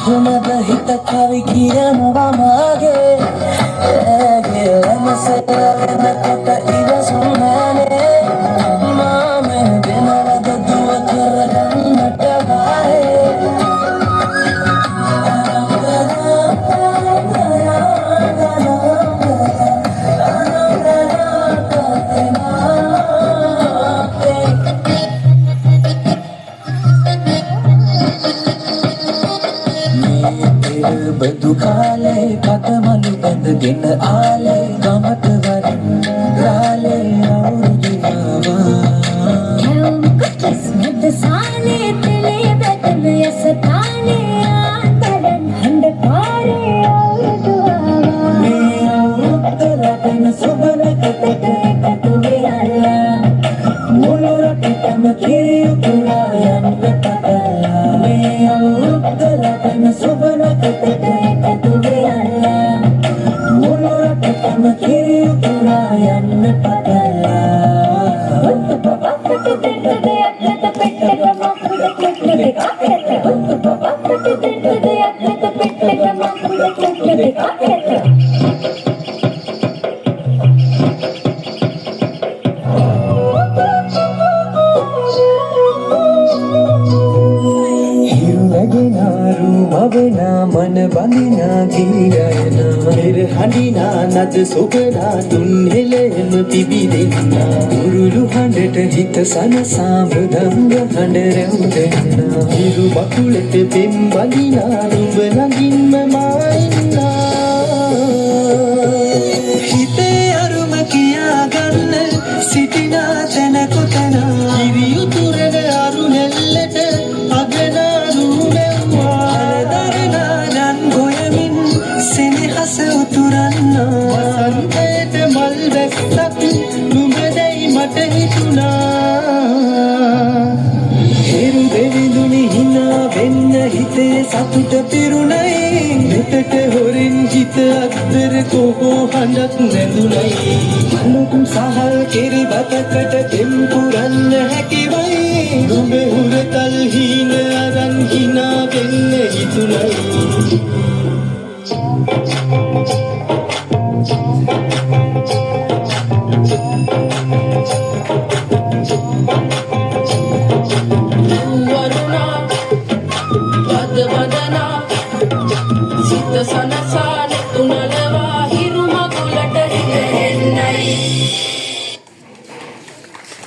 කොහොමද හිත කවි කියනවා මාගේ ඇගේ ළමසෙල වෙනකොට ඉවසුම්මනේ මාම වෙනවද දුව කරගන්නට වායේ බදු කාලේ පතමලු බඳගෙන ආලේ ගමට වරින් රාලේ අවුරුදු ආවා හැවුම් කුකිස් මැද සාලේ තෙලේ බැටම යස තාලේ ආතඩන් හඬ පාරේ අවුරුදු ආවා මේ අවුරුද්ද ලබන සුබනකට එකතු වෙලා මුළු රටටම කිරියුතුලා යන්න පටලා මේ අවුරුද්ද ලබන සුබනකට එකතු වෙලා මුළු රටටම කිරියුතුලා යන්න පටලා උත්තු පපකට දෙන්න දෙයක් නැත පෙට්ටක මකුඩ කුට්ටු දෙක අකට උත්තු පපකට දෙන්න දෙයක් නැත පෙට්ටක මකුඩ කුට්ටු දෙක අකට මවනා මන බඳිනා ගිරියනා පෙර හඬිනා නද සොබනා තුන් හෙළෙම පිබිදෙන්නා උරුළු හඬට හිත සනසා මෘදංග හඬ රැවුදෙන්නා හිරු බකුලට පෙම් බඳිනා නුඹ ළඟින්ම මා ඉන්නා හිතේ අරුම කියාගන්න සිටිනා තැන කොතනා කිරියුතුරන අරු නෙල්ලට අගනා වසන්තයට මල් වැස්සක් නුඹදැයි මට හිතුණා හිරු දෙවිඳුනි හිනා වෙන්න හිතේ සතුට පිරුණයි මෙතට හොරින් හිත අත්තර කොහෝ හඬක් නැඳුණයි අලුත් සහල් කෙරි බතකට පෙම් පුරන්න හැකිවයි නුඹ